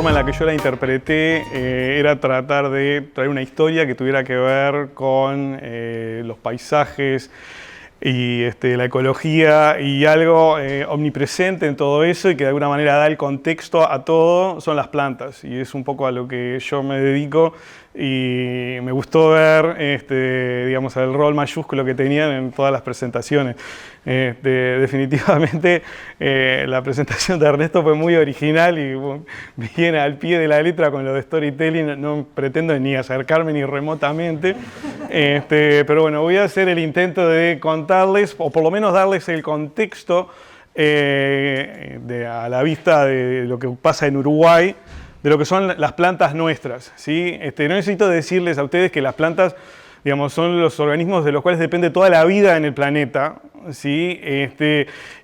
forma en la que yo la interpreté era tratar de traer una historia que tuviera que ver con los paisajes y la ecología, y algo omnipresente en todo eso y que de alguna manera da el contexto a todo son las plantas, y es un poco a lo que yo me dedico. Y me gustó ver digamos, el rol mayúsculo que tenían en todas las presentaciones. Definitivamente la presentación de Ernesto fue muy original y viene al pie de la letra con lo de storytelling. No pretendo ni acercarme ni remotamente, pero bueno, voy a hacer el intento de contarles, o por lo menos darles el contexto a la vista de lo que pasa en Uruguay, de lo que son las plantas nuestras, ¿sí? No necesito decirles a ustedes que las plantas, digamos, son los organismos de los cuales depende toda la vida en el planeta, ¿sí?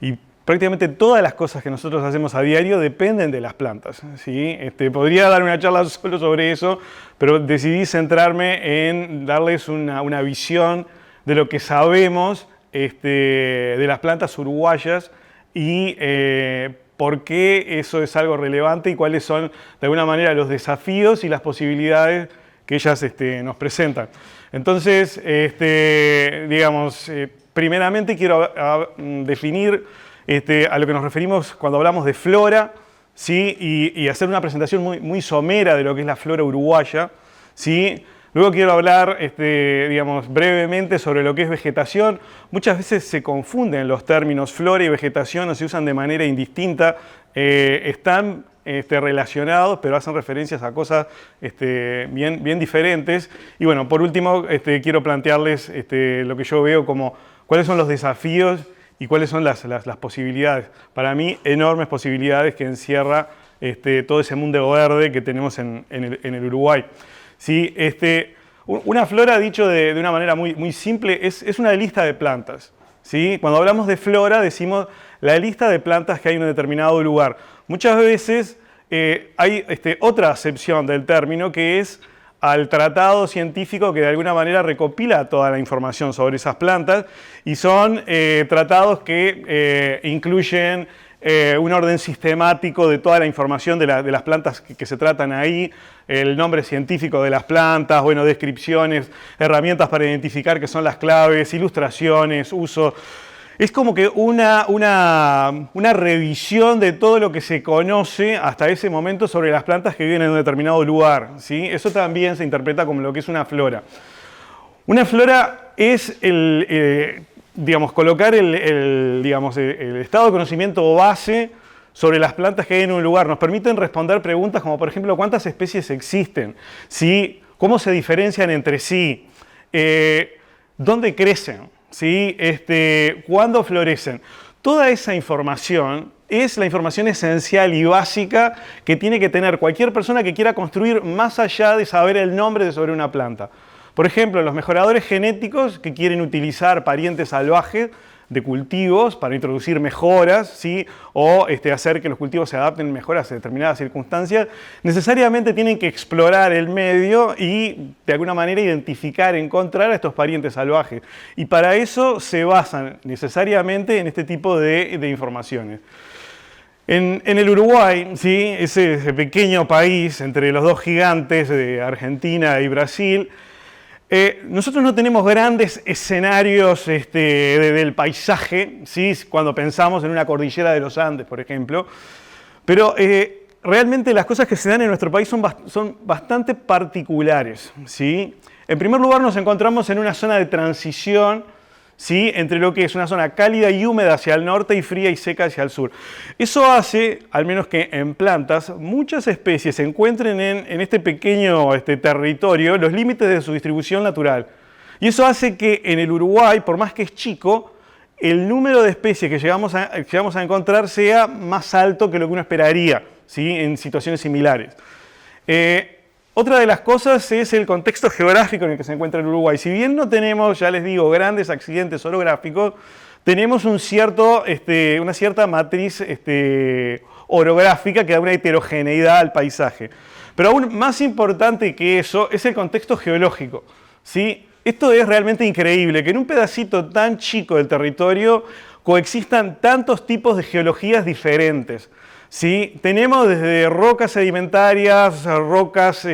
Y prácticamente todas las cosas que nosotros hacemos a diario dependen de las plantas, ¿sí? Podría dar una charla solo sobre eso, pero decidí centrarme en darles una visión de lo que sabemos de las plantas uruguayas y por qué eso es algo relevante y cuáles son, de alguna manera, los desafíos y las posibilidades que ellas nos presentan. Entonces, digamos, primeramente quiero definir a lo que nos referimos cuando hablamos de flora, ¿sí? Y hacer una presentación muy somera de lo que es la flora uruguaya, ¿sí? Luego quiero hablar, digamos, brevemente sobre lo que es vegetación. Muchas veces se confunden los términos flora y vegetación, o se usan de manera indistinta. Están relacionados, pero hacen referencias a cosas bien diferentes. Y bueno, por último, quiero plantearles lo que yo veo como cuáles son los desafíos y cuáles son las posibilidades. Para mí, enormes posibilidades que encierra todo ese mundo verde que tenemos en el Uruguay. ¿Sí? Una flora, dicho de una manera muy simple, es una lista de plantas, ¿sí? Cuando hablamos de flora, decimos la lista de plantas que hay en un determinado lugar. Muchas veces hay otra acepción del término, que es al tratado científico que de alguna manera recopila toda la información sobre esas plantas, y son tratados que incluyen un orden sistemático de toda la información de las plantas que se tratan ahí, el nombre científico de las plantas, bueno, descripciones, herramientas para identificar qué son las claves, ilustraciones, uso. Es como que una revisión de todo lo que se conoce hasta ese momento sobre las plantas que viven en un determinado lugar, ¿sí? Eso también se interpreta como lo que es una flora. Una flora es digamos, colocar el estado de conocimiento base sobre las plantas que hay en un lugar. Nos permiten responder preguntas como, por ejemplo, ¿cuántas especies existen? ¿Sí? ¿Cómo se diferencian entre sí? ¿Dónde crecen? ¿Sí? ¿Cuándo florecen? Toda esa información es la información esencial y básica que tiene que tener cualquier persona que quiera construir más allá de saber el nombre sobre una planta. Por ejemplo, los mejoradores genéticos que quieren utilizar parientes salvajes de cultivos para introducir mejoras, ¿sí? O hacer que los cultivos se adapten mejor a determinadas circunstancias, necesariamente tienen que explorar el medio y de alguna manera identificar, encontrar a estos parientes salvajes. Y para eso se basan necesariamente en este tipo de informaciones. En el Uruguay, ¿sí? Ese pequeño país entre los dos gigantes de Argentina y Brasil, nosotros no tenemos grandes escenarios del paisaje, ¿sí? Cuando pensamos en una cordillera de los Andes, por ejemplo, pero realmente las cosas que se dan en nuestro país son bastante particulares, ¿sí? En primer lugar, nos encontramos en una zona de transición, ¿sí? Entre lo que es una zona cálida y húmeda hacia el norte y fría y seca hacia el sur. Eso hace, al menos que en plantas, muchas especies se encuentren en este pequeño territorio los límites de su distribución natural. Y eso hace que en el Uruguay, por más que es chico, el número de especies que llegamos a encontrar sea más alto que lo que uno esperaría, ¿sí? En situaciones similares. Otra de las cosas es el contexto geográfico en el que se encuentra el Uruguay. Si bien no tenemos, ya les digo, grandes accidentes orográficos, tenemos una cierta matriz orográfica que da una heterogeneidad al paisaje. Pero aún más importante que eso es el contexto geológico, ¿sí? Esto es realmente increíble, que en un pedacito tan chico del territorio coexistan tantos tipos de geologías diferentes. ¿sí? Tenemos desde rocas sedimentarias, rocas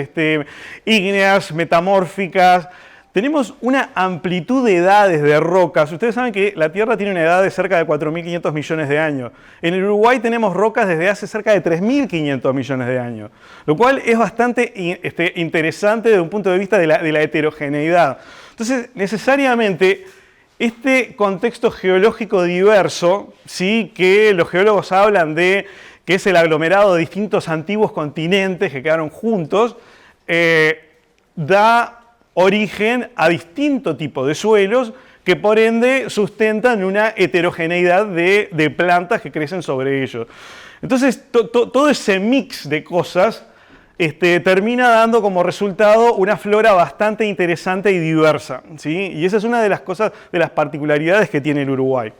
ígneas, metamórficas. Tenemos una amplitud de edades de rocas. Ustedes saben que la Tierra tiene una edad de cerca de 4.500 millones de años. En el Uruguay tenemos rocas desde hace cerca de 3.500 millones de años, lo cual es bastante interesante desde un punto de vista de la heterogeneidad. Entonces, necesariamente, este contexto geológico diverso, ¿sí?, que los geólogos hablan de que es el aglomerado de distintos antiguos continentes que quedaron juntos, da origen a distinto tipo de suelos que por ende sustentan una heterogeneidad de plantas que crecen sobre ellos. Entonces, todo ese mix de cosas termina dando como resultado una flora bastante interesante y diversa, ¿sí? Y esa es una de las cosas, de las particularidades que tiene el Uruguay.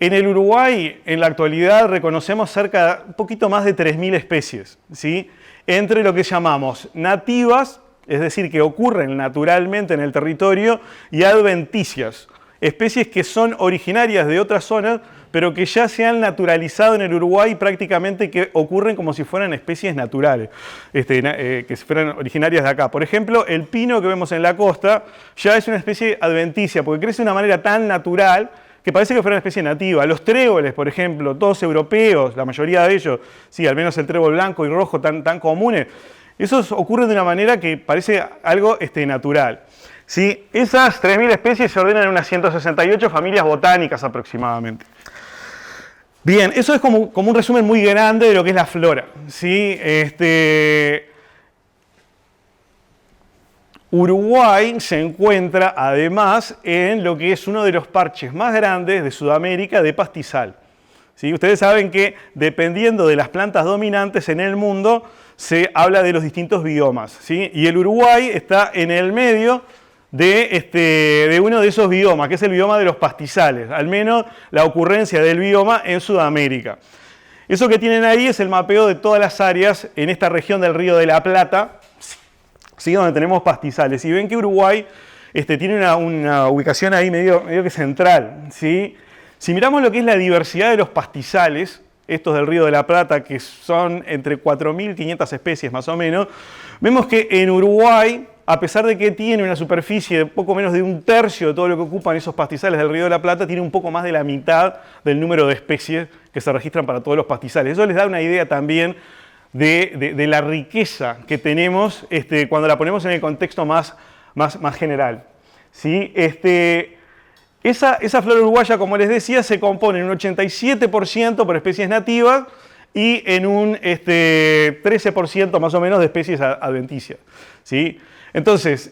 En el Uruguay, en la actualidad, reconocemos un poquito más de 3.000 especies, ¿sí?, entre lo que llamamos nativas, es decir, que ocurren naturalmente en el territorio, y adventicias, especies que son originarias de otras zonas, pero que ya se han naturalizado en el Uruguay, prácticamente que ocurren como si fueran especies naturales, que fueran originarias de acá. Por ejemplo, el pino que vemos en la costa ya es una especie adventicia, porque crece de una manera tan natural que parece que fuera una especie nativa. Los tréboles, por ejemplo, todos europeos, la mayoría de ellos, sí, al menos el trébol blanco y rojo tan comunes, esos ocurren de una manera que parece algo natural, ¿sí? Esas 3.000 especies se ordenan en unas 168 familias botánicas aproximadamente. Bien, eso es como un resumen muy grande de lo que es la flora, ¿sí? Uruguay se encuentra además en lo que es uno de los parches más grandes de Sudamérica de pastizal, ¿sí? Ustedes saben que dependiendo de las plantas dominantes en el mundo, se habla de los distintos biomas, ¿sí? Y el Uruguay está en el medio de uno de esos biomas, que es el bioma de los pastizales, al menos la ocurrencia del bioma en Sudamérica. Eso que tienen ahí es el mapeo de todas las áreas en esta región del Río de la Plata, ¿sí?, donde tenemos pastizales. Y ven que Uruguay tiene una ubicación ahí medio que central, ¿sí? Si miramos lo que es la diversidad de los pastizales, estos del Río de la Plata, que son entre 4.500 especies más o menos, vemos que en Uruguay, a pesar de que tiene una superficie de poco menos de 1/3 de todo lo que ocupan esos pastizales del Río de la Plata, tiene un poco más de la mitad del número de especies que se registran para todos los pastizales. Eso les da una idea también de la riqueza que tenemos cuando la ponemos en el contexto más general, ¿sí? Esa flora uruguaya, como les decía, se compone en un 87% por especies nativas y en un 13% más o menos de especies adventicias, ¿sí? Entonces,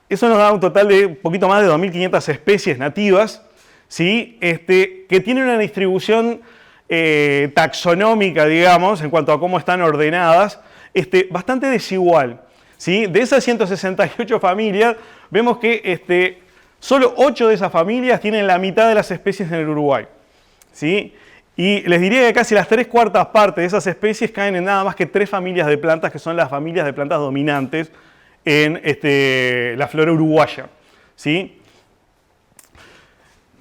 eso nos da un total de un poquito más de 2.500 especies nativas, ¿sí? Que tienen una distribución taxonómica, digamos, en cuanto a cómo están ordenadas, bastante desigual, ¿sí? De esas 168 familias, vemos que solo 8 de esas familias tienen la mitad de las especies en el Uruguay, ¿sí? Y les diría que casi las 3/4 partes de esas especies caen en nada más que 3 familias de plantas, que son las familias de plantas dominantes en la flora uruguaya, ¿sí?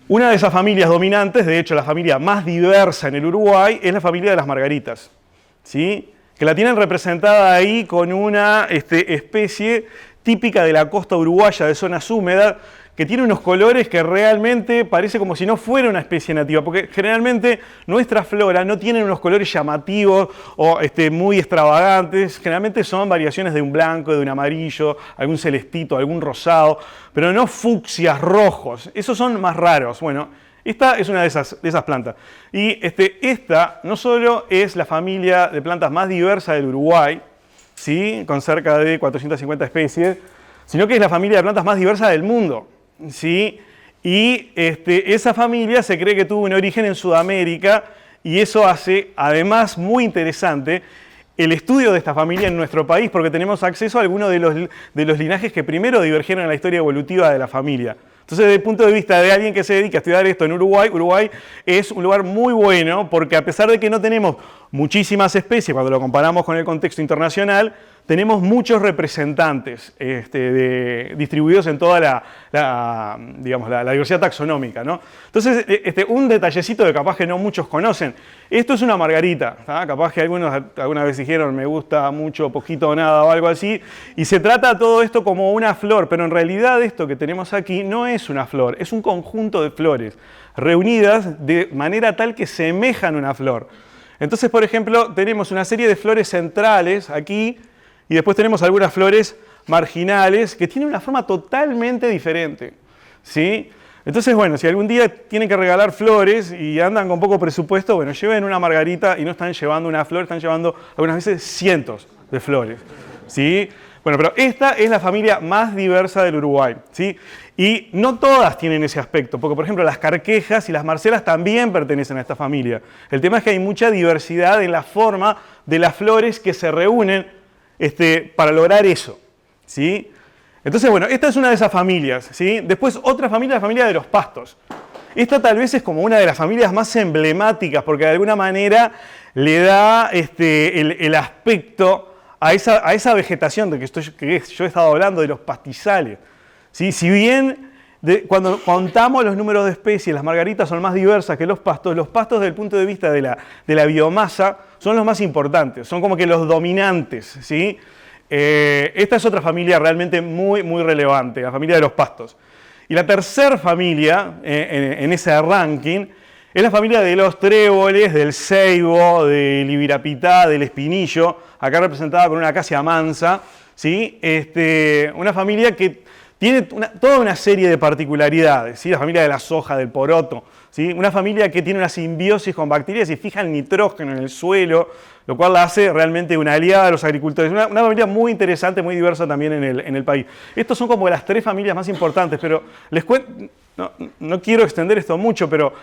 Una de esas familias dominantes, de hecho la familia más diversa en el Uruguay, es la familia de las margaritas, ¿sí?, que la tienen representada ahí con una especie típica de la costa uruguaya de zonas húmedas, que tiene unos colores que realmente parece como si no fuera una especie nativa, porque generalmente nuestra flora no tiene unos colores llamativos o muy extravagantes, generalmente son variaciones de un blanco, de un amarillo, algún celestito, algún rosado, pero no fucsias, rojos, esos son más raros. Bueno, esta es una de esas plantas. Y esta no solo es la familia de plantas más diversa del Uruguay, ¿sí?, con cerca de 450 especies, sino que es la familia de plantas más diversa del mundo, ¿sí? Y esa familia se cree que tuvo un origen en Sudamérica, y eso hace, además, muy interesante el estudio de esta familia en nuestro país, porque tenemos acceso a algunos de los linajes que primero divergieron en la historia evolutiva de la familia. Entonces, desde el punto de vista de alguien que se dedica a estudiar esto en Uruguay, Uruguay es un lugar muy bueno, porque a pesar de que no tenemos muchísimas especies cuando lo comparamos con el contexto internacional, tenemos muchos representantes distribuidos en toda digamos, la diversidad taxonómica, ¿no? Entonces, un detallecito que capaz que no muchos conocen. Esto es una margarita, ¿tá? Capaz que algunos alguna vez dijeron me gusta mucho, poquito o nada o algo así. Y se trata todo esto como una flor, pero en realidad esto que tenemos aquí no es una flor, es un conjunto de flores reunidas de manera tal que semejan una flor. Entonces, por ejemplo, tenemos una serie de flores centrales aquí y después tenemos algunas flores marginales que tienen una forma totalmente diferente, ¿sí? Entonces, bueno, si algún día tienen que regalar flores y andan con poco presupuesto, bueno, lleven una margarita y no están llevando una flor, están llevando algunas veces cientos de flores, ¿sí? Bueno, pero esta es la familia más diversa del Uruguay, ¿sí? Y no todas tienen ese aspecto, porque por ejemplo las carquejas y las marcelas también pertenecen a esta familia. El tema es que hay mucha diversidad en la forma de las flores que se reúnen para lograr eso, ¿sí? Entonces, bueno, esta es una de esas familias, ¿sí? Después otra familia, la familia de los pastos. Esta tal vez es como una de las familias más emblemáticas, porque de alguna manera le da el aspecto a esa vegetación de que yo he estado hablando, de los pastizales, ¿sí? Si bien cuando contamos los números de especies, las margaritas son más diversas que los pastos desde el punto de vista de la biomasa son los más importantes, son como que los dominantes, ¿sí? Esta es otra familia realmente muy, muy relevante, la familia de los pastos. Y la tercera familia en ese ranking es la familia de los tréboles, del ceibo, del ibirapitá, del espinillo, acá representada con una acacia mansa, ¿sí? Una familia que tiene toda una serie de particularidades, ¿sí? La familia de la soja, del poroto, ¿sí? Una familia que tiene una simbiosis con bacterias y fija el nitrógeno en el suelo, lo cual la hace realmente una aliada de los agricultores. Una familia muy interesante, muy diversa también en el país. Estos son como las tres familias más importantes, pero les cuento, no quiero extender esto mucho, pero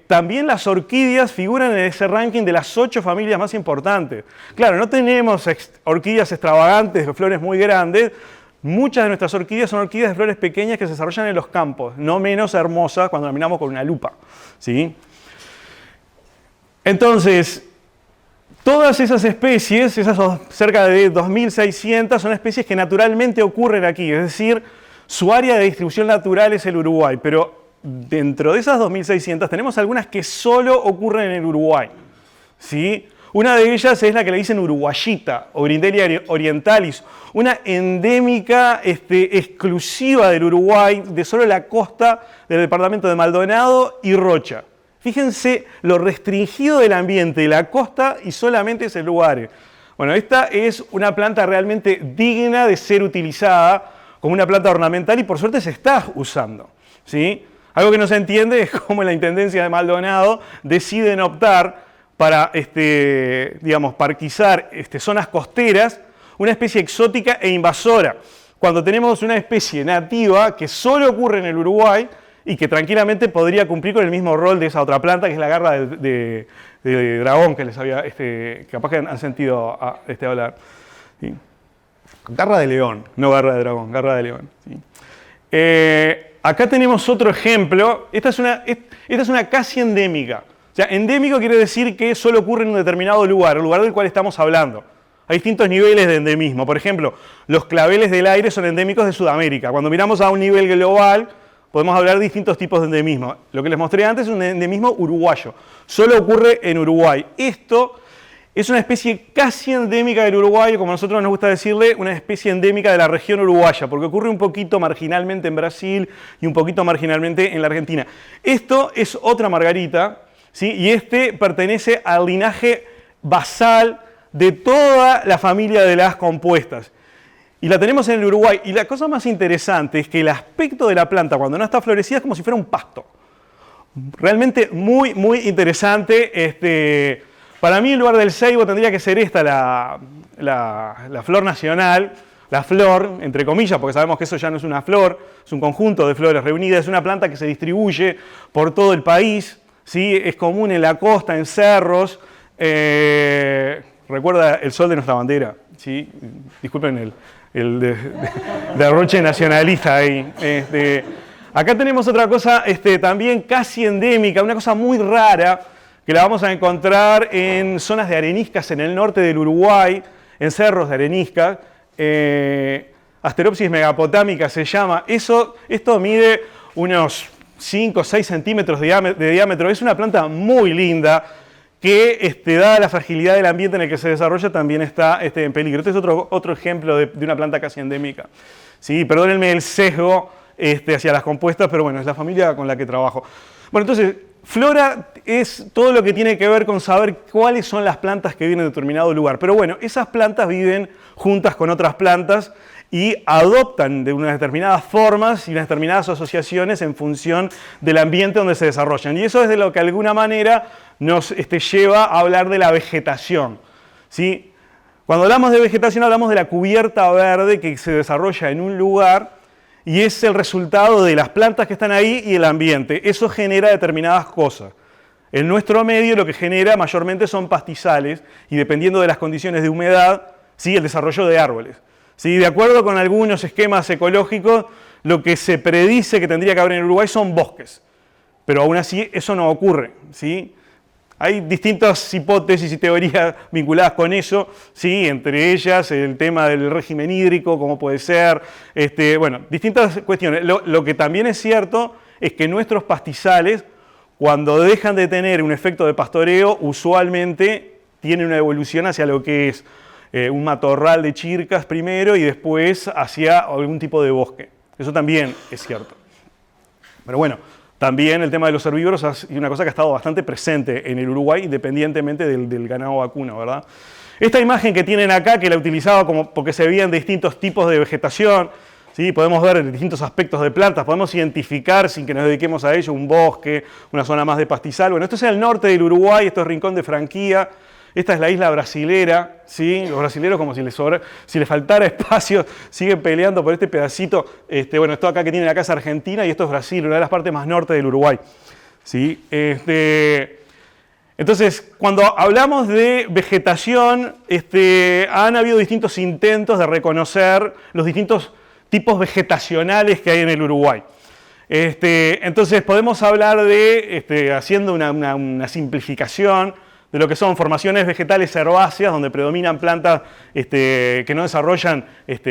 también las orquídeas figuran en ese ranking de las 8 familias más importantes. Claro, no tenemos orquídeas extravagantes de flores muy grandes. Muchas de nuestras orquídeas son orquídeas de flores pequeñas que se desarrollan en los campos, no menos hermosas cuando las miramos con una lupa, ¿sí? Entonces, todas esas especies, esas cerca de 2.600, son especies que naturalmente ocurren aquí, es decir, su área de distribución natural es el Uruguay, pero dentro de esas 2.600 tenemos algunas que solo ocurren en el Uruguay, ¿sí? Una de ellas es la que le dicen uruguayita, o Grindelia orientalis, una endémica exclusiva del Uruguay, de solo la costa del departamento de Maldonado y Rocha. Fíjense lo restringido del ambiente de la costa y solamente ese lugar. Bueno, esta es una planta realmente digna de ser utilizada como una planta ornamental y por suerte se está usando, ¿sí? Algo que no se entiende es cómo en la Intendencia de Maldonado deciden optar para, digamos, parquizar zonas costeras, una especie exótica e invasora, cuando tenemos una especie nativa que solo ocurre en el Uruguay y que tranquilamente podría cumplir con el mismo rol de esa otra planta, que es la garra de dragón, que les había, capaz que han sentido hablar. ¿Sí? Garra de león, no garra de dragón, garra de león. ¿Sí? Acá tenemos otro ejemplo. Esta es una casi endémica. O sea, endémico quiere decir que solo ocurre en un determinado lugar, el lugar del cual estamos hablando. Hay distintos niveles de endemismo. Por ejemplo, los claveles del aire son endémicos de Sudamérica. Cuando miramos a un nivel global, podemos hablar de distintos tipos de endemismo. Lo que les mostré antes es un endemismo uruguayo. Solo ocurre en Uruguay. Esto es una especie casi endémica del Uruguay, como a nosotros nos gusta decirle, una especie endémica de la región uruguaya, porque ocurre un poquito marginalmente en Brasil y un poquito marginalmente en la Argentina. Esto es otra margarita, ¿sí? Y pertenece al linaje basal de toda la familia de las compuestas. Y la tenemos en el Uruguay. Y la cosa más interesante es que el aspecto de la planta cuando no está florecida es como si fuera un pasto. Realmente muy, muy interesante. Para mí, en lugar del ceibo, tendría que ser esta la flor nacional, la flor, entre comillas, porque sabemos que eso ya no es una flor, es un conjunto de flores reunidas, es una planta que se distribuye por todo el país, ¿sí? Es común en la costa, en cerros. Recuerda el sol de nuestra bandera, ¿sí? Disculpen el derroche nacionalista ahí. Acá tenemos otra cosa también casi endémica, una cosa muy rara, que la vamos a encontrar en zonas de areniscas en el norte del Uruguay, en cerros de arenisca. Asteropsis megapotámica se llama. Esto mide unos 5 o 6 centímetros de diámetro. Es una planta muy linda que, dada la fragilidad del ambiente en el que se desarrolla, también está en peligro. Este es otro ejemplo de una planta casi endémica. ¿Sí? Perdónenme el sesgo hacia las compuestas, pero bueno, es la familia con la que trabajo. Bueno, entonces, flora es todo lo que tiene que ver con saber cuáles son las plantas que viven en determinado lugar. Pero bueno, esas plantas viven juntas con otras plantas y adoptan de unas determinadas formas y unas determinadas asociaciones en función del ambiente donde se desarrollan. Y eso es de lo que de alguna manera nos lleva a hablar de la vegetación, ¿sí? Cuando hablamos de vegetación hablamos de la cubierta verde que se desarrolla en un lugar y es el resultado de las plantas que están ahí y el ambiente. Eso genera determinadas cosas. En nuestro medio lo que genera mayormente son pastizales y dependiendo de las condiciones de humedad, ¿sí? El desarrollo de árboles. ¿Sí? De acuerdo con algunos esquemas ecológicos, lo que se predice que tendría que haber en Uruguay son bosques. Pero aún así eso no ocurre, ¿sí? Hay distintas hipótesis y teorías vinculadas con eso, ¿sí? Entre ellas el tema del régimen hídrico, cómo puede ser, bueno, distintas cuestiones. Lo que también es cierto es que nuestros pastizales, cuando dejan de tener un efecto de pastoreo, usualmente tienen una evolución hacia lo que es un matorral de chircas primero y después hacia algún tipo de bosque. Eso también es cierto. Pero bueno, también el tema de los herbívoros es una cosa que ha estado bastante presente en el Uruguay, independientemente del ganado vacuno, ¿verdad? Esta imagen que tienen acá, que la utilizaba porque se veían distintos tipos de vegetación, ¿sí? Podemos ver distintos aspectos de plantas, podemos identificar, sin que nos dediquemos a ello, un bosque, una zona más de pastizal. Bueno, esto es el norte del Uruguay, esto es Rincón de Franquía. Esta es la isla brasilera, ¿sí? Los brasileros, como si les faltara espacio, siguen peleando por este pedacito. Bueno, esto acá que tienen acá es Argentina y esto es Brasil, una de las partes más norte del Uruguay, ¿sí? Entonces, cuando hablamos de vegetación, han habido distintos intentos de reconocer los distintos tipos vegetacionales que hay en el Uruguay. Entonces, podemos hablar de, haciendo una simplificación, de lo que son formaciones vegetales herbáceas, donde predominan plantas que no desarrollan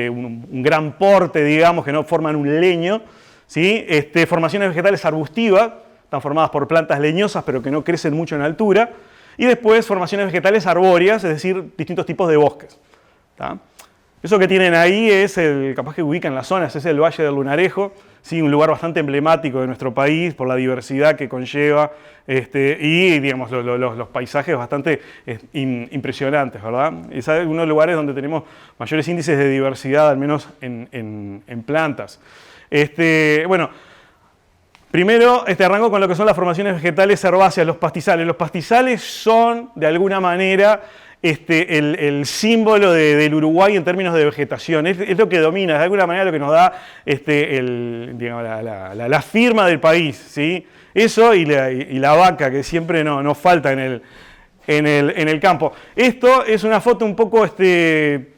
un gran porte, digamos, que no forman un leño, ¿sí? Formaciones vegetales arbustivas, están formadas por plantas leñosas, pero que no crecen mucho en altura, y después formaciones vegetales arbóreas, es decir, distintos tipos de bosques. ¿Tá? Eso que tienen ahí es, capaz que ubican las zonas, es el Valle del Lunarejo, ¿sí? Un lugar bastante emblemático de nuestro país por la diversidad que conlleva y digamos, los paisajes bastante impresionantes, ¿verdad? Es uno de los lugares donde tenemos mayores índices de diversidad, al menos en plantas. Bueno, primero arranco con lo que son las formaciones vegetales herbáceas, los pastizales. Los pastizales son, de alguna manera, el símbolo del Uruguay en términos de vegetación. Es lo que domina, de alguna manera lo que nos da digamos, la firma del país, ¿sí? Eso y la vaca, que siempre nos falta en el campo. Esto es una foto un poco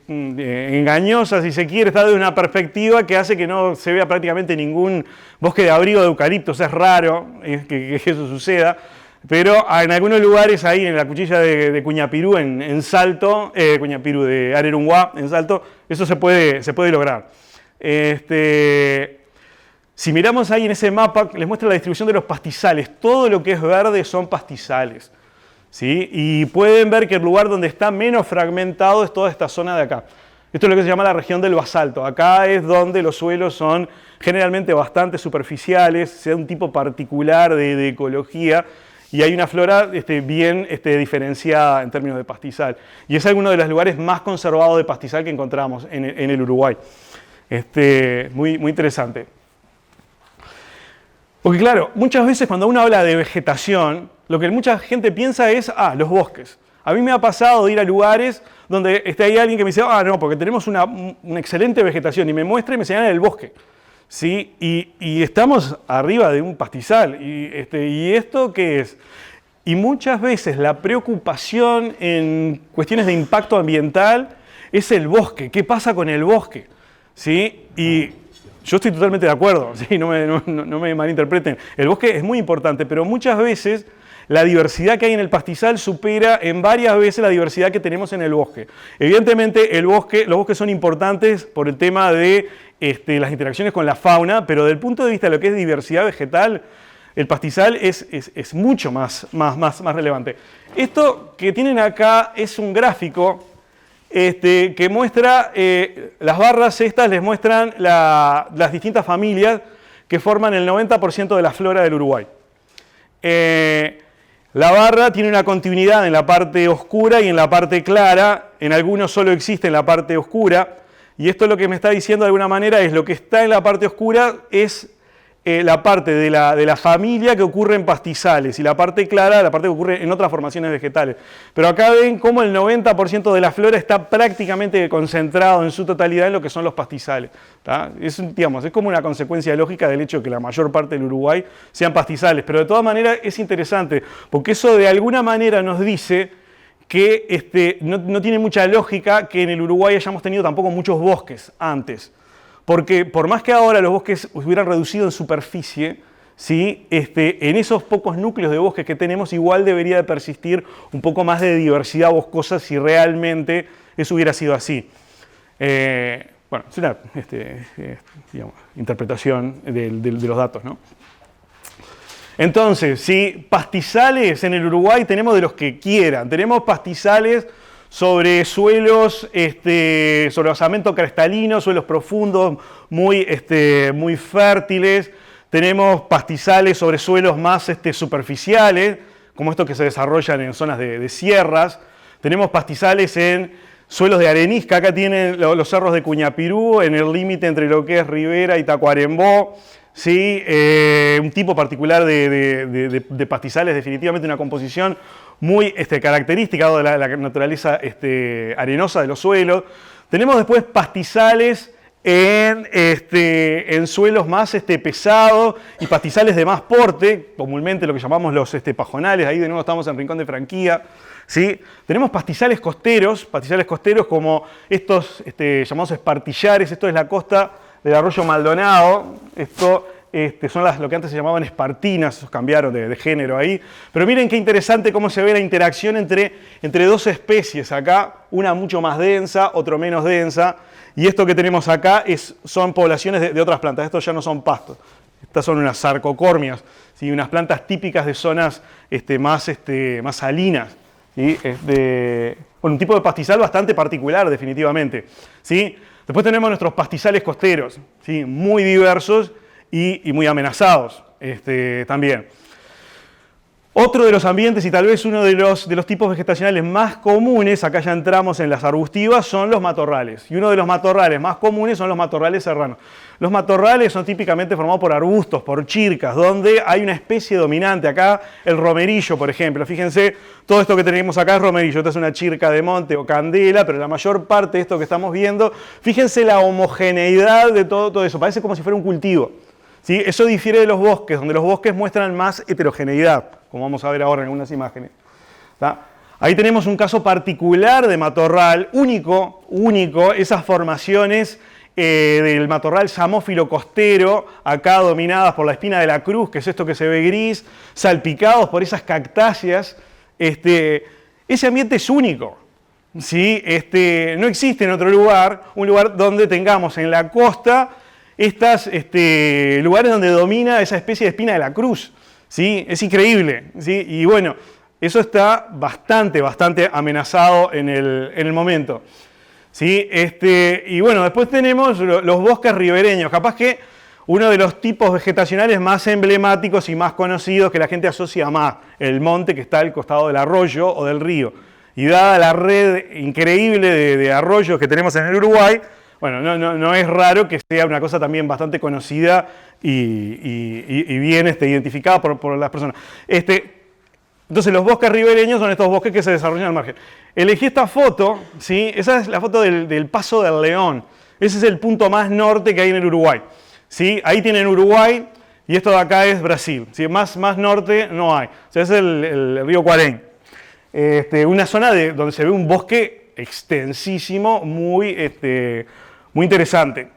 engañosa, si se quiere, está de una perspectiva que hace que no se vea prácticamente ningún bosque de abrigo de eucaliptos. Es raro que eso suceda. Pero en algunos lugares, ahí en la cuchilla de Cuñapirú, en Salto, Cuñapirú de Arerunguá, en Salto, eso se puede lograr. Si miramos ahí en ese mapa, les muestra la distribución de los pastizales. Todo lo que es verde son pastizales, ¿sí? Y pueden ver que el lugar donde está menos fragmentado es toda esta zona de acá. Esto es lo que se llama la región del basalto. Acá es donde los suelos son generalmente bastante superficiales, sea un tipo particular de ecología, y hay una flora bien diferenciada en términos de pastizal. Y es uno de los lugares más conservados de pastizal que encontramos en el Uruguay. Muy interesante. Porque claro, muchas veces cuando uno habla de vegetación, lo que mucha gente piensa es, los bosques. A mí me ha pasado de ir a lugares donde hay alguien que me dice, no, porque tenemos una excelente vegetación, y me muestra y me señala el bosque. ¿Sí? Y estamos arriba de un pastizal. ¿Y esto qué es? Y muchas veces la preocupación en cuestiones de impacto ambiental es el bosque. ¿Qué pasa con el bosque? ¿Sí? Y yo estoy totalmente de acuerdo, ¿sí? No me malinterpreten. El bosque es muy importante, pero muchas veces la diversidad que hay en el pastizal supera en varias veces la diversidad que tenemos en el bosque. Evidentemente, los bosques son importantes por el tema de las interacciones con la fauna, pero desde el punto de vista de lo que es diversidad vegetal, el pastizal es mucho más relevante. Esto que tienen acá es un gráfico que muestra, las barras estas les muestran las distintas familias que forman el 90% de la flora del Uruguay. La barra tiene una continuidad en la parte oscura y en la parte clara, en algunos solo existe en la parte oscura, y esto lo que me está diciendo de alguna manera es lo que está en la parte oscura es la parte de la familia que ocurre en pastizales y la parte clara, la parte que ocurre en otras formaciones vegetales. Pero acá ven cómo el 90% de la flora está prácticamente concentrado en su totalidad en lo que son los pastizales. Es como una consecuencia lógica del hecho de que la mayor parte del Uruguay sean pastizales. Pero de todas maneras es interesante, porque eso de alguna manera nos dice que no tiene mucha lógica que en el Uruguay hayamos tenido tampoco muchos bosques antes. Porque por más que ahora los bosques hubieran reducido en superficie, ¿sí? En esos pocos núcleos de bosques que tenemos igual debería de persistir un poco más de diversidad boscosa si realmente eso hubiera sido así. Bueno, es una interpretación de los datos, ¿no? Entonces, ¿sí? Pastizales en el Uruguay tenemos de los que quieran. Tenemos pastizales sobre suelos, sobre basamento cristalino, suelos profundos, muy fértiles. Tenemos pastizales sobre suelos más superficiales, como estos que se desarrollan en zonas de sierras. Tenemos pastizales en suelos de arenisca. Acá tienen los cerros de Cuñapirú, en el límite entre lo que es Rivera y Tacuarembó. ¿Sí? Un tipo particular de pastizales, definitivamente una composición muy característica de la naturaleza arenosa de los suelos. Tenemos después pastizales en suelos más pesados y pastizales de más porte, comúnmente lo que llamamos los pajonales, ahí de nuevo estamos en Rincón de Franquía. ¿Sí? Tenemos pastizales costeros como estos llamados espartillares, esto es la costa del arroyo Maldonado, esto son lo que antes se llamaban espartinas, esos cambiaron de género ahí. Pero miren qué interesante cómo se ve la interacción entre dos especies acá, una mucho más densa, otra menos densa, y esto que tenemos acá son poblaciones de otras plantas, estos ya no son pastos, estas son unas sarcocórmias, ¿sí? Unas plantas típicas de zonas más salinas, ¿sí? Un tipo de pastizal bastante particular definitivamente, ¿sí? Después tenemos nuestros pastizales costeros, ¿sí? Muy diversos y muy amenazados también. Otro de los ambientes y tal vez uno de los tipos vegetacionales más comunes, acá ya entramos en las arbustivas, son los matorrales. Y uno de los matorrales más comunes son los matorrales serranos. Los matorrales son típicamente formados por arbustos, por chircas, donde hay una especie dominante. Acá el romerillo, por ejemplo. Fíjense, todo esto que tenemos acá es romerillo. Esta es una chirca de monte o candela, pero la mayor parte de esto que estamos viendo, fíjense la homogeneidad de todo eso. Parece como si fuera un cultivo. ¿Sí? Eso difiere de los bosques, donde los bosques muestran más heterogeneidad, como vamos a ver ahora en algunas imágenes. ¿Tá? Ahí tenemos un caso particular de matorral, único, esas formaciones del matorral samófilo costero, acá dominadas por la espina de la cruz, que es esto que se ve gris, salpicados por esas cactáceas. Ese ambiente es único. ¿Sí? No existe en otro lugar, un lugar donde tengamos en la costa estos lugares donde domina esa especie de espina de la cruz, ¿sí? Es increíble, ¿sí? Y bueno, eso está bastante amenazado en el momento, ¿sí? Y bueno, después tenemos los bosques ribereños, capaz que uno de los tipos vegetacionales más emblemáticos y más conocidos que la gente asocia más, el monte que está al costado del arroyo o del río. Y dada la red increíble de arroyos que tenemos en el Uruguay, bueno, no es raro que sea una cosa también bastante conocida y bien identificada por las personas. Entonces los bosques ribereños son estos bosques que se desarrollan al margen. Elegí esta foto, ¿sí? Esa es la foto del Paso del León. Ese es el punto más norte que hay en el Uruguay, ¿sí? Ahí tienen Uruguay y esto de acá es Brasil, ¿sí? Más norte no hay. O sea, es el río Cuarén. Una zona donde se ve un bosque extensísimo, muy interesante.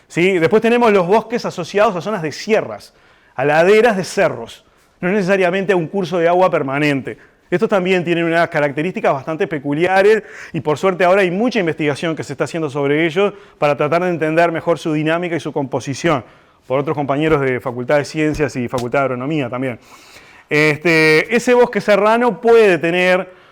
¿Sí? Después tenemos los bosques asociados a zonas de sierras, a laderas de cerros. no necesariamente a un curso de agua permanente. Estos también tienen unas características bastante peculiares y por suerte ahora hay mucha investigación que se está haciendo sobre ellos para tratar de entender mejor su dinámica y su composición, por otros compañeros de Facultad de Ciencias y Facultad de Agronomía también. Ese bosque serrano puede tener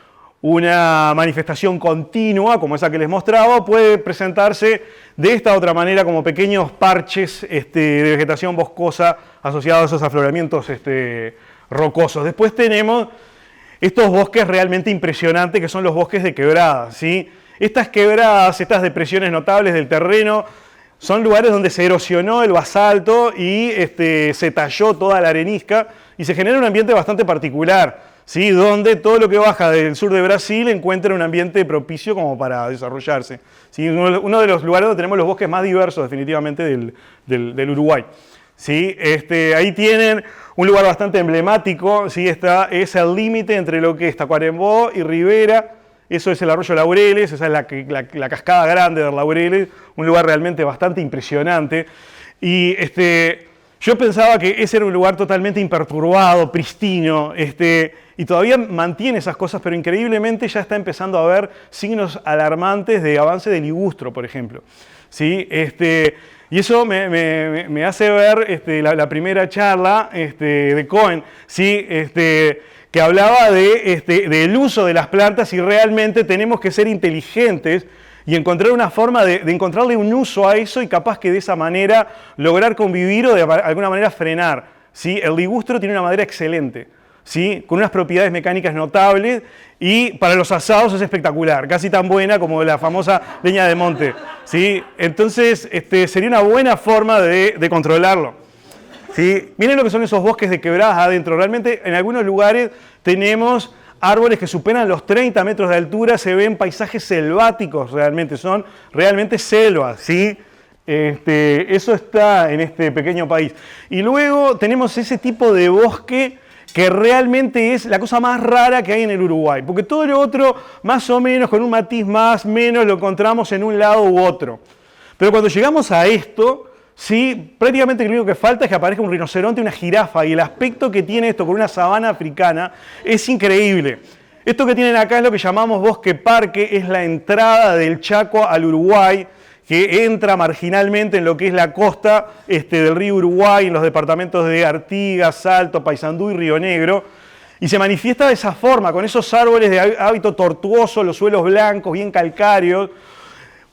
una manifestación continua, como esa que les mostraba, puede presentarse de esta otra manera como pequeños parches de vegetación boscosa asociados a esos afloramientos rocosos. Después tenemos estos bosques realmente impresionantes que son los bosques de quebradas, ¿sí? Estas quebradas, estas depresiones notables del terreno, son lugares donde se erosionó el basalto y se talló toda la arenisca y se genera un ambiente bastante particular, ¿sí? Donde todo lo que baja del sur de Brasil encuentra un ambiente propicio como para desarrollarse, ¿sí? Uno de los lugares donde tenemos los bosques más diversos definitivamente del Uruguay, ¿sí? Ahí tienen un lugar bastante emblemático, ¿sí? Es el límite entre lo que es Tacuarembó y Rivera. Eso es el arroyo Laureles, esa es la cascada grande del Laureles, un lugar realmente bastante impresionante. Y yo pensaba que ese era un lugar totalmente imperturbado, pristino, y todavía mantiene esas cosas, pero increíblemente ya está empezando a haber signos alarmantes de avance de ligustro, por ejemplo, ¿sí? Y eso me hace ver la primera charla de Cohen, ¿sí? Que hablaba del uso de las plantas y realmente tenemos que ser inteligentes y encontrar una forma de encontrarle un uso a eso y capaz que de esa manera lograr convivir o de alguna manera frenar, ¿sí? El ligustro tiene una madera excelente, ¿sí? Con unas propiedades mecánicas notables y para los asados es espectacular, casi tan buena como la famosa leña de monte, ¿sí? Entonces sería una buena forma de controlarlo. ¿Sí? Miren lo que son esos bosques de quebradas adentro. Realmente en algunos lugares tenemos árboles que superan los 30 metros de altura, se ven paisajes selváticos realmente, son realmente selvas, ¿sí? Eso está en este pequeño país. Y luego tenemos ese tipo de bosque que realmente es la cosa más rara que hay en el Uruguay, porque todo lo otro, más o menos, con un matiz más, menos, lo encontramos en un lado u otro. Pero cuando llegamos a esto, sí, prácticamente lo único que falta es que aparezca un rinoceronte y una jirafa, y el aspecto que tiene esto con una sabana africana es increíble. Esto que tienen acá es lo que llamamos bosque parque, es la entrada del Chaco al Uruguay, que entra marginalmente en lo que es la costa del río Uruguay, en los departamentos de Artigas, Salto, Paysandú y Río Negro, y se manifiesta de esa forma, con esos árboles de hábito tortuoso, los suelos blancos, bien calcáreos,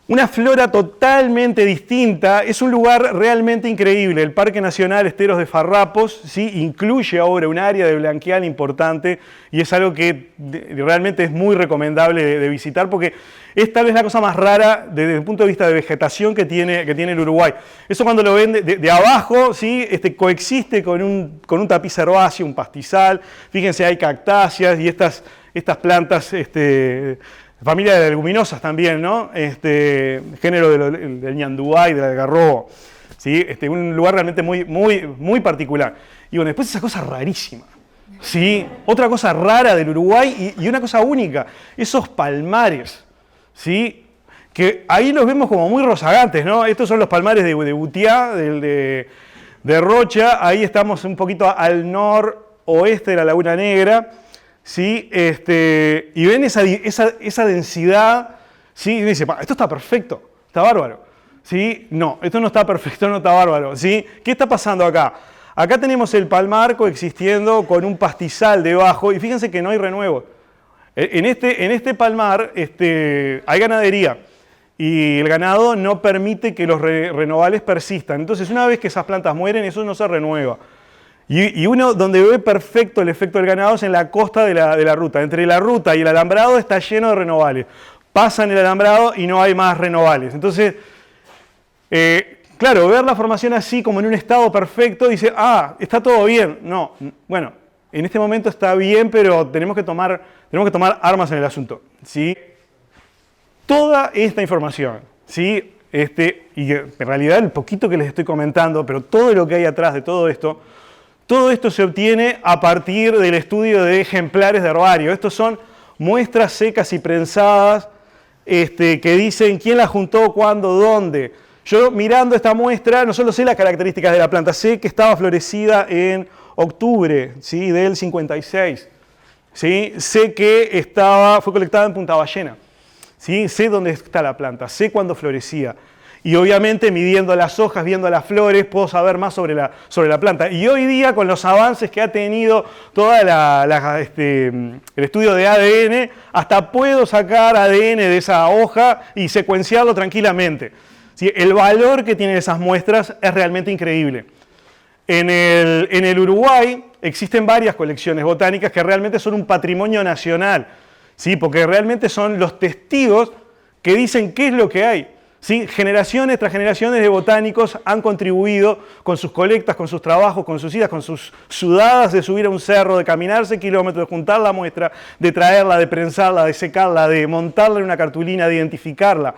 una flora totalmente distinta. Es un lugar realmente increíble. El Parque Nacional Esteros de Farrapos, ¿sí? Incluye ahora un área de blanqueal importante y es algo que realmente es muy recomendable de visitar porque es tal vez la cosa más rara desde el punto de vista de vegetación que tiene el Uruguay. Eso cuando lo ven de abajo, ¿sí? Coexiste con un tapiz herbáceo, un pastizal. Fíjense, hay cactáceas y estas plantas familia de leguminosas también, ¿no? Género del ñandúa y del algarrobo, ¿sí? Un lugar realmente muy particular. Y bueno, después esa cosa rarísima, ¿sí? Otra cosa rara del Uruguay y una cosa única, esos palmares, ¿sí? Que ahí los vemos como muy rozagantes, ¿no? Estos son los palmares de Butiá, de Rocha, ahí estamos un poquito al noroeste de la Laguna Negra, ¿sí? Y ven esa densidad, ¿sí? Y dice, esto está perfecto, está bárbaro, ¿sí? No, esto no está perfecto, no está bárbaro, ¿sí? ¿Qué está pasando acá? Acá tenemos el palmar coexistiendo con un pastizal debajo y fíjense que no hay renuevo. En este palmar hay ganadería y el ganado no permite que los renovales persistan. Entonces, una vez que esas plantas mueren, eso no se renueva. Y uno donde ve perfecto el efecto del ganado es en la costa de la ruta. Entre la ruta y el alambrado está lleno de renovales. Pasan el alambrado y no hay más renovales. Entonces, claro, ver la formación así como en un estado perfecto, dice, está todo bien. No, bueno, en este momento está bien, pero tenemos que tomar armas en el asunto, ¿sí? Toda esta información, ¿sí? Y en realidad el poquito que les estoy comentando, pero todo lo que hay atrás de todo esto se obtiene a partir del estudio de ejemplares de herbario. Estos son muestras secas y prensadas que dicen quién las juntó, cuándo, dónde. Yo mirando esta muestra, no solo sé las características de la planta, sé que estaba florecida en octubre, ¿sí?, del 56. ¿Sí? Sé que fue colectada en Punta Ballena. ¿Sí? Sé dónde está la planta, sé cuándo florecía. Y obviamente midiendo las hojas, viendo las flores, puedo saber más sobre la planta. Y hoy día, con los avances que ha tenido todo el estudio de ADN, hasta puedo sacar ADN de esa hoja y secuenciarlo tranquilamente. ¿Sí? El valor que tienen esas muestras es realmente increíble. En el Uruguay existen varias colecciones botánicas que realmente son un patrimonio nacional, ¿sí? Porque realmente son los testigos que dicen qué es lo que hay. ¿Sí? Generaciones tras generaciones de botánicos han contribuido con sus colectas, con sus trabajos, con sus idas, con sus sudadas de subir a un cerro, de caminarse kilómetros, de juntar la muestra, de traerla, de prensarla, de secarla, de montarla en una cartulina, de identificarla.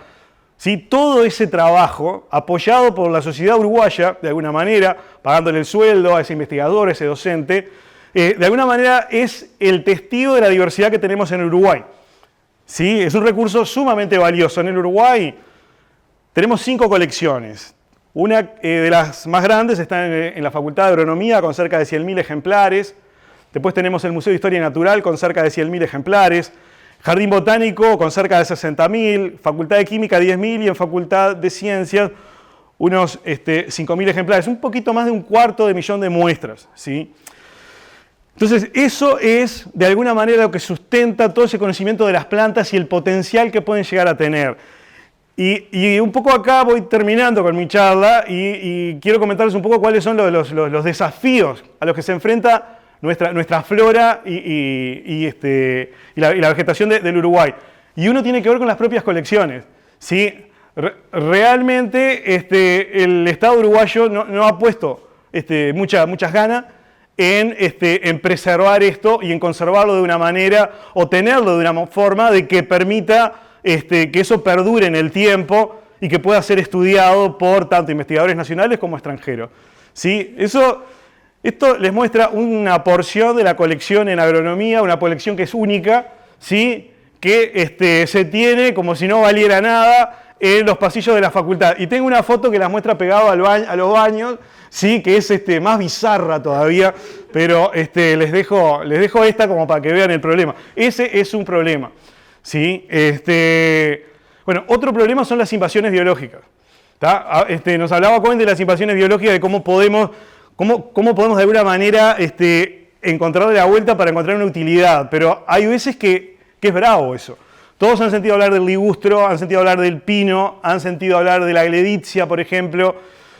¿Sí? Todo ese trabajo, apoyado por la sociedad uruguaya, de alguna manera, pagándole el sueldo a ese investigador, a ese docente, de alguna manera es el testigo de la diversidad que tenemos en Uruguay. ¿Sí? Es un recurso sumamente valioso. En el Uruguay tenemos 5 colecciones. Una de las más grandes está en la Facultad de Agronomía, con cerca de 100.000 ejemplares. Después tenemos el Museo de Historia Natural, con cerca de 100.000 ejemplares. Jardín Botánico con cerca de 60.000, Facultad de Química 10.000 y en Facultad de Ciencias unos 5.000 ejemplares, un poquito más de 1/4 de muestras. ¿Sí? Entonces eso es de alguna manera lo que sustenta todo ese conocimiento de las plantas y el potencial que pueden llegar a tener. Y un poco acá voy terminando con mi charla y quiero comentarles un poco cuáles son los desafíos a los que se enfrenta nuestra flora y la vegetación del Uruguay. Y uno tiene que ver con las propias colecciones. ¿Sí? Realmente el Estado uruguayo no ha puesto muchas ganas en preservar esto y en conservarlo de una manera o tenerlo de una forma de que permita que eso perdure en el tiempo y que pueda ser estudiado por tanto investigadores nacionales como extranjeros. ¿Sí? Esto les muestra una porción de la colección en agronomía, una colección que es única, ¿sí? Que se tiene como si no valiera nada en los pasillos de la facultad. Y tengo una foto que la muestra pegado a los baños, ¿sí? Que es más bizarra todavía, pero les dejo esta como para que vean el problema. Ese es un problema. ¿Sí? Bueno, otro problema son las invasiones biológicas. Nos hablaba Cohen de las invasiones biológicas, de cómo podemos de alguna manera encontrarle la vuelta para encontrar una utilidad, pero hay veces que es bravo eso. Todos han sentido hablar del ligustro, han sentido hablar del pino, han sentido hablar de la gledicia, por ejemplo.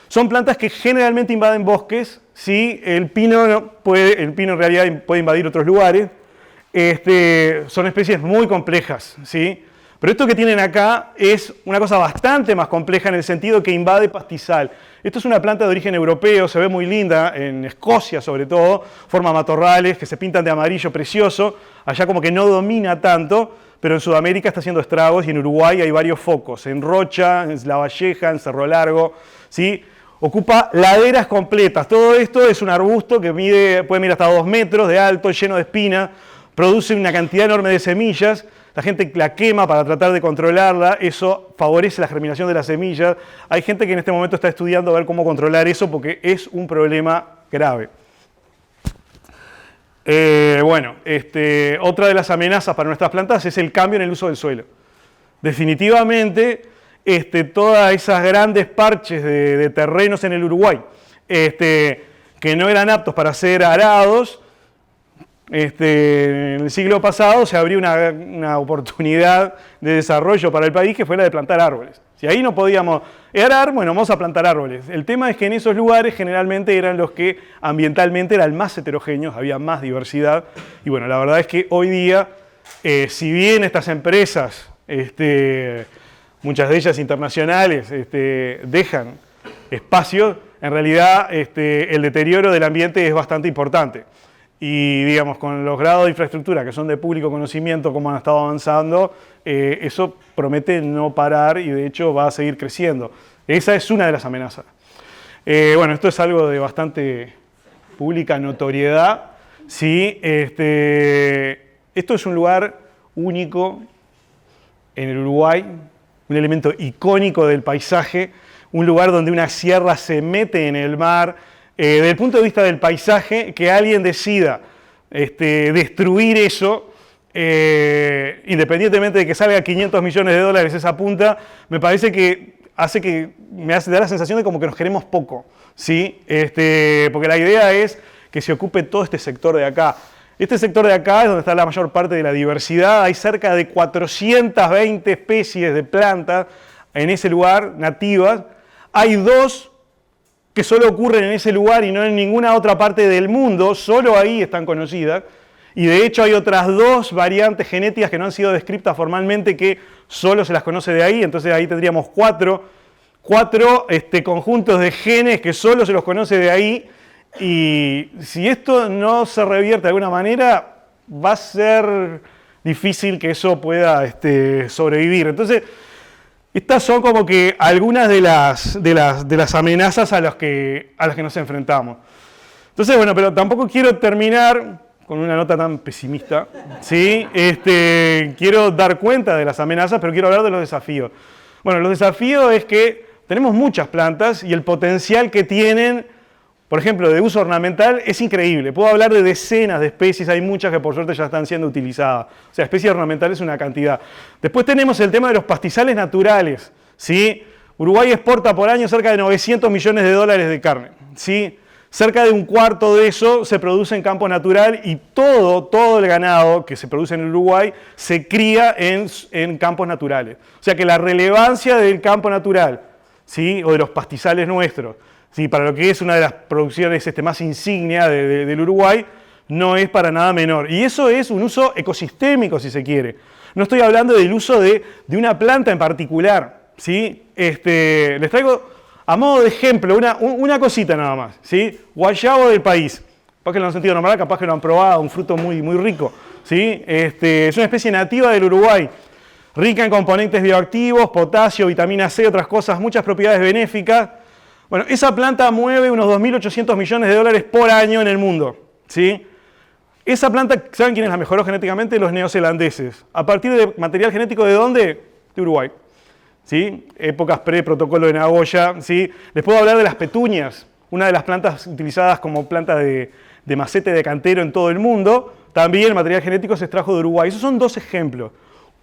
Son plantas que generalmente invaden bosques, ¿sí? El pino en realidad puede invadir otros lugares. Son especies muy complejas, ¿sí? Pero esto que tienen acá es una cosa bastante más compleja en el sentido que invade pastizal. Esto es una planta de origen europeo, se ve muy linda, en Escocia sobre todo, forma matorrales que se pintan de amarillo precioso, allá como que no domina tanto, pero en Sudamérica está haciendo estragos y en Uruguay hay varios focos, en Rocha, en La Valleja, en Cerro Largo, ¿sí? Ocupa laderas completas. Todo esto es un arbusto que puede medir hasta 2 metros de alto, lleno de espinas, produce una cantidad enorme de semillas. La gente la quema para tratar de controlarla, eso favorece la germinación de las semillas. Hay gente que en este momento está estudiando a ver cómo controlar eso porque es un problema grave. Otra de las amenazas para nuestras plantas es el cambio en el uso del suelo. Definitivamente, todas esas grandes parches de terrenos en el Uruguay que no eran aptos para ser arados, en el siglo pasado se abrió una oportunidad de desarrollo para el país que fue la de plantar árboles. Si ahí no podíamos arar, bueno, vamos a plantar árboles. El tema es que en esos lugares generalmente eran los que ambientalmente eran más heterogéneos, había más diversidad. Y bueno, la verdad es que hoy día, si bien estas empresas, muchas de ellas internacionales, dejan espacios, en realidad el deterioro del ambiente es bastante importante. Y digamos, con los grados de infraestructura que son de público conocimiento, como han estado avanzando, eso promete no parar y de hecho va a seguir creciendo. Esa es una de las amenazas. Bueno, esto es algo de bastante pública notoriedad. ¿Sí? Esto es un lugar único en el Uruguay, un elemento icónico del paisaje, un lugar donde una sierra se mete en el mar. Desde el punto de vista del paisaje, que alguien decida destruir eso, independientemente de que salga 500 millones de dólares esa punta, me parece que da la sensación de como que nos queremos poco, ¿sí? Porque la idea es que se ocupe todo este sector de acá. Este sector de acá es donde está la mayor parte de la diversidad. Hay cerca de 420 especies de plantas en ese lugar, nativas. Hay 2 que solo ocurren en ese lugar y no en ninguna otra parte del mundo. Solo ahí están conocidas. Y de hecho hay otras 2 variantes genéticas que no han sido descritas formalmente que solo se las conoce de ahí. Entonces ahí tendríamos 4 conjuntos de genes que solo se los conoce de ahí. Y si esto no se revierte de alguna manera, va a ser difícil que eso pueda sobrevivir. Entonces, estas son como que algunas de las amenazas a las que nos enfrentamos. Entonces, bueno, pero tampoco quiero terminar con una nota tan pesimista, ¿sí? Quiero dar cuenta de las amenazas, pero quiero hablar de los desafíos. Bueno, los desafíos es que tenemos muchas plantas y el potencial que tienen, por ejemplo, de uso ornamental, es increíble. Puedo hablar de decenas de especies, hay muchas que por suerte ya están siendo utilizadas. O sea, especies ornamentales es una cantidad. Después tenemos el tema de los pastizales naturales, ¿sí? Uruguay exporta por año cerca de 900 millones de dólares de carne, ¿sí? Cerca de un cuarto de eso se produce en campo natural y todo el ganado que se produce en Uruguay se cría en campos naturales. O sea que la relevancia del campo natural, ¿sí? O de los pastizales nuestros, sí, para lo que es una de las producciones más insignia del Uruguay, no es para nada menor. Y eso es un uso ecosistémico, si se quiere. No estoy hablando del uso de una planta en particular, ¿sí? Les traigo a modo de ejemplo una cosita nada más, ¿sí? Guayabo del país. Capaz que lo han sentido nombrar, capaz que lo han probado, un fruto muy, muy rico, ¿sí? Es una especie nativa del Uruguay, rica en componentes bioactivos, potasio, vitamina C, otras cosas, muchas propiedades benéficas. Bueno, esa planta mueve unos 2.800 millones de dólares por año en el mundo, ¿sí? Esa planta, ¿saben quiénes la mejoró genéticamente? Los neozelandeses. ¿A partir de material genético de dónde? De Uruguay, ¿sí? Épocas pre-protocolo de Nagoya, ¿sí? Les puedo hablar de las petunias, una de las plantas utilizadas como planta de macete de cantero en todo el mundo. También el material genético se extrajo de Uruguay. Esos son 2 ejemplos.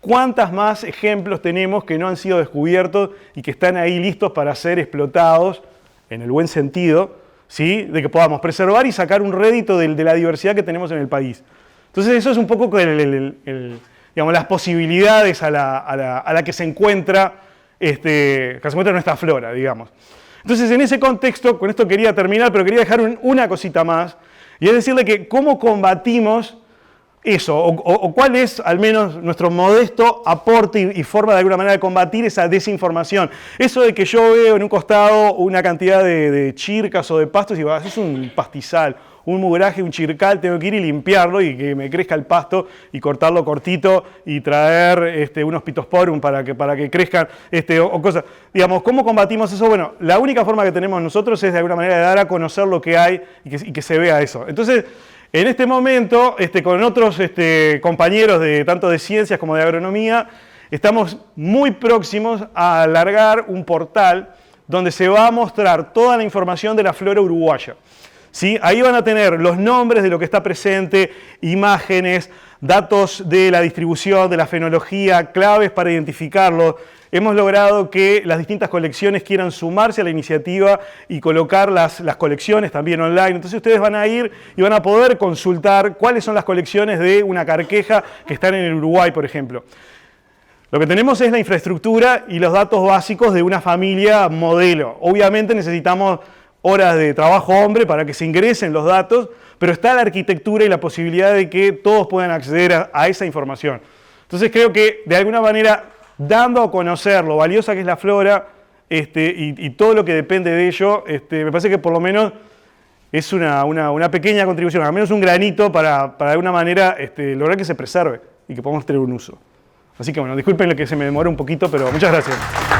¿Cuántos más ejemplos tenemos que no han sido descubiertos y que están ahí listos para ser explotados, en el buen sentido, ¿sí? De que podamos preservar y sacar un rédito de la diversidad que tenemos en el país? Entonces eso es un poco digamos, las posibilidades a la que se encuentra, nuestra flora, digamos. Entonces en ese contexto, con esto quería terminar, pero quería dejar una cosita más, y es decirle que cómo combatimos eso, o cuál es al menos nuestro modesto aporte y forma de alguna manera de combatir esa desinformación. Eso de que yo veo en un costado una cantidad de chircas o de pastos y digo, es un pastizal, un mugraje, un chircal, tengo que ir y limpiarlo y que me crezca el pasto y cortarlo cortito y traer unos pittosporum para que crezcan o cosas. Digamos, ¿cómo combatimos eso? Bueno, la única forma que tenemos nosotros es de alguna manera de dar a conocer lo que hay y que se vea eso. Entonces, en este momento, con otros compañeros tanto de ciencias como de agronomía, estamos muy próximos a alargar un portal donde se va a mostrar toda la información de la flora uruguaya, ¿sí? Ahí van a tener los nombres de lo que está presente, imágenes, datos de la distribución, de la fenología, claves para identificarlo. Hemos logrado que las distintas colecciones quieran sumarse a la iniciativa y colocar las colecciones también online. Entonces ustedes van a ir y van a poder consultar cuáles son las colecciones de una carqueja que están en el Uruguay, por ejemplo. Lo que tenemos es la infraestructura y los datos básicos de una familia modelo. Obviamente necesitamos horas de trabajo hombre para que se ingresen los datos, pero está la arquitectura y la posibilidad de que todos puedan acceder a esa información. Entonces creo que de alguna manera, dando a conocer lo valiosa que es la flora y todo lo que depende de ello, me parece que por lo menos es una pequeña contribución, al menos un granito para de alguna manera lograr que se preserve y que podamos tener un uso. Así que bueno, disculpen que se me demore un poquito, pero muchas gracias.